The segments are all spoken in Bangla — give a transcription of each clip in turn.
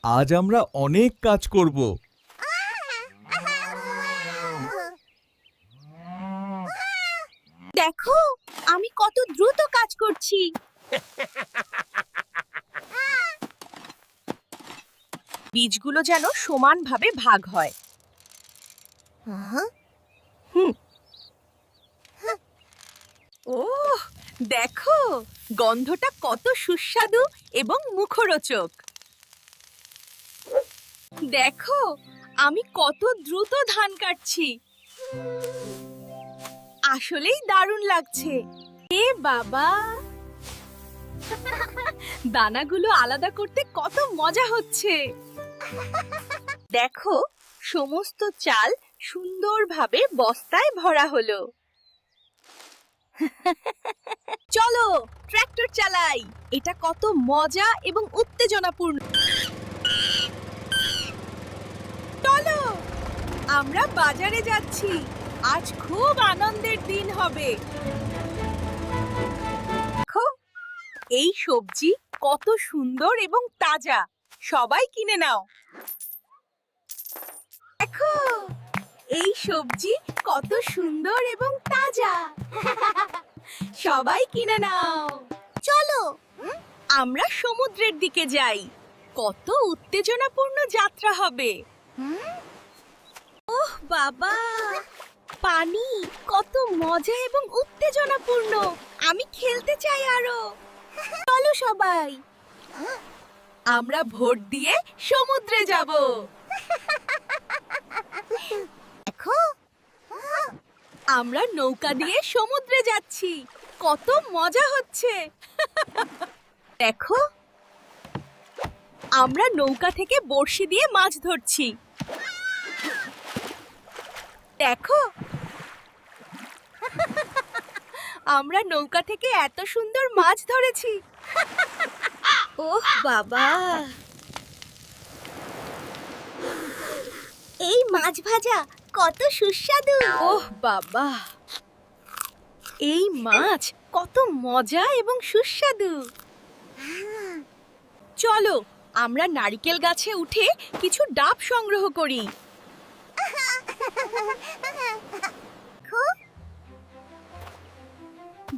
আজ আমরা অনেক কাজ করব। দেখো আমি কত দ্রুত কাজ করছি। বীজগুলো যেন সমানভাবে ভাগ হয়। ওহ, দেখো গন্ধটা কত সুস্বাদু এবং মুখরোচক। দেখো আমি কত দ্রুত ধান কাটছি। আসলেই দারুণ লাগছে। এ বাবা, দানাগুলো আলাদা করতে কত মজা হচ্ছে। দেখো সমস্ত চাল সুন্দরভাবে বস্তায় ভরা হলো। চলো ট্রাক্টর চালাই। এটা কত মজা এবং উত্তেজনাপূর্ণ। চলো আমরা বাজারে যাচ্ছি। আজ খুব আনন্দের দিন হবে। দেখো এই সবজি কত সুন্দর এবং তাজা। সবাই কিনে নাও। দেখো এই সবজি কত সুন্দর এবং তাজা। সবাই কিনে নাও। চলো আমরা সমুদ্রের দিকে যাই। কত উত্তেজনাপূর্ণ যাত্রা হবে। ওহ বাবা, পানি কত মজা এবং উত্তেজনাপূর্ণ। আমি খেলতে চাই আরো। চলো সবাই আমরা ভোট দিয়ে সমুদ্রে যাব। দেখো আমরা নৌকা দিয়ে সমুদ্রে যাচ্ছি। কত মজা হচ্ছে। দেখো আমরা নৌকা থেকে বড়শি দিয়ে মাছ ধরছি। দেখো আমরা নৌকা থেকে এত সুন্দর মাছ ধরেছি। ওহ বাবা, এই মাছ ভাজা কত সুস্বাদু। ওহ বাবা, এই মাছ কত মজা এবং সুস্বাদু। চলো আমরা নারকেল গাছে উঠে কিছু ডাব সংগ্রহ করি।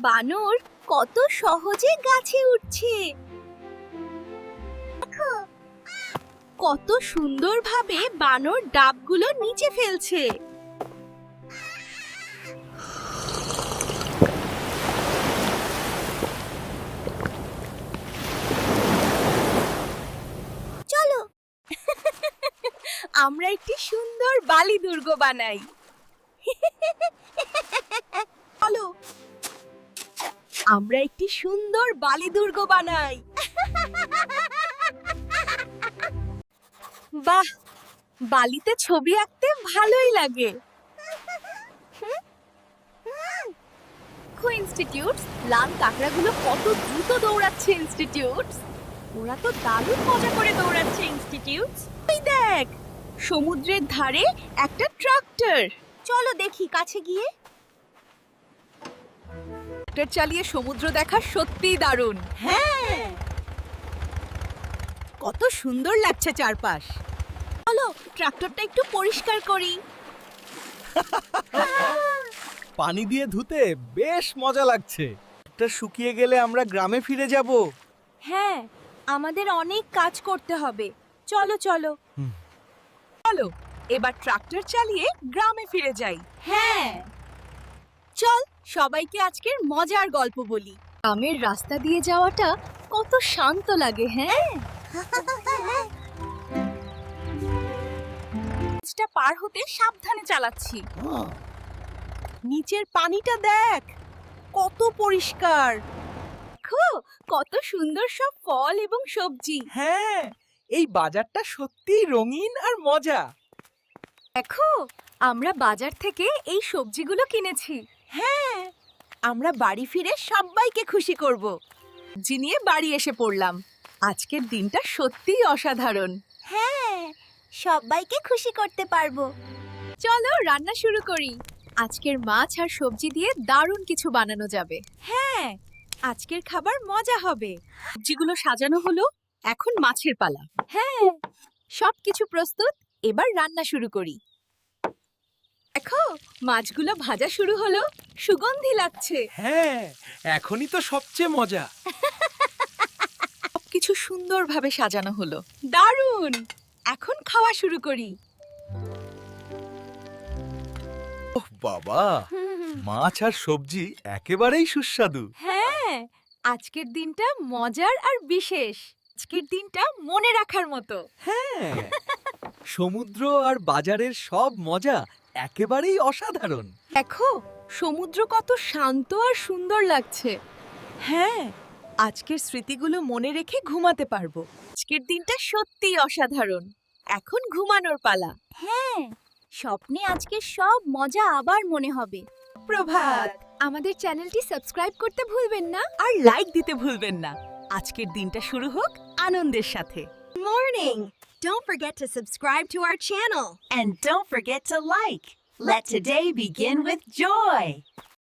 বানর কত সহজে গাছে উঠছে। দেখো কত সুন্দরভাবে বানর ডাবগুলো নিচে ফেলছে। চলো আমরা একটি সুন্দর বালি দুর্গ বানাই। চলো আমরা একটি সুন্দর বালি দুর্গ বানাই। বাহ, বালিতে ছবি আঁকতে ভালোই লাগে। ইনস্টিটিউটস লাল কাকড়াগুলো কত দ্রুত দৌড়াচ্ছে। ইনস্টিটিউটস ওরা তো দারুণ মজা করে দৌড়াচ্ছে। ইনস্টিটিউটস এই দেখ সমুদ্রের ধারে একটা ট্রাক্টর। চলো দেখি কাছে গিয়ে। ট্রাক্টর চালিয়ে সমুদ্র দেখা সত্যিই দারুণ। হ্যাঁ, কত সুন্দর লাগছে চারপাশ। চলো ট্রাক্টরটা একটু পরিষ্কার করি। পানি দিয়ে ধুতে বেশ মজা লাগছে। এটা শুকিয়ে গেলে আমরা গ্রামে ফিরে যাব। হ্যাঁ, আমাদের অনেক কাজ করতে হবে। চলো চলো চলো এবার ট্রাক্টর চালিয়ে গ্রামে ফিরে যাই। হ্যাঁ চল সবাইকে আজকের মজার গল্প বলি। গ্রামের রাস্তা দিয়ে যাওয়াটা কত শান্ত লাগে। হ্যাঁ, রাস্তা পার হতে সাবধানে চালাচ্ছি। নিচের পানিটা দেখ কত পরিষ্কার। দেখো কত সুন্দর সব ফল এবং সবজি। হ্যাঁ, এই বাজারটা সত্যিই রঙিন আর মজা। দেখো আমরা বাজার থেকে এই সবজিগুলো কিনেছি। হ্যাঁ, আমরা বাড়ি ফিরে সবাইকে খুশি করব। সবজি নিয়ে বাড়ি এসে পড়লাম। আজকের দিনটা সত্যিই অসাধারণ। হ্যাঁ, সবাইকে খুশি করতে পারবো। চলো রান্না শুরু করি। আজকের মাছ আর সবজি দিয়ে দারুণ কিছু বানানো যাবে। হ্যাঁ, আজকের খাবার মজা হবে। সবজিগুলো সাজানো হলো। এখন মাছের পালা। হ্যাঁ, সবকিছু প্রস্তুত। এবার রান্না শুরু করি। দেখো, মাছগুলো ভাজা শুরু হলো। সুগন্ধি লাগছে। হ্যাঁ, এখনই তো সবচেয়ে মজা। সবকিছু সুন্দরভাবে সাজানো হলো। দারুণ! এখন খাওয়া শুরু করি। ওহ বাবা, মাছ আর সবজি একেবারেই সুস্বাদু। হ্যাঁ, আজকের দিনটা মজার আর বিশেষ। আজকের দিনটা মনে রাখার মতো। হ্যাঁ, সমুদ্র আর বাজারের সব মজা একেবারেই অসাধারণ। দেখো, সমুদ্র কত শান্ত আর সুন্দর লাগছে। হ্যাঁ, আজকের স্মৃতিগুলো মনে রেখে ঘুমাতে পারবো। আজকের দিনটা সত্যিই অসাধারণ। এখন ঘুমানোর পালা। হ্যাঁ, স্বপ্নে আজকে সব মজা আবার মনে হবে। প্রভাত। আমাদের চ্যানেলটি সাবস্ক্রাইব করতে ভুলবেন না। আর লাইক দিতে ভুলবেন না। আজকের দিনটা শুরু হোক আনন্দের সাথে। Morning! Don't forget to subscribe to our channel. And don't forget to like. Let today begin with joy.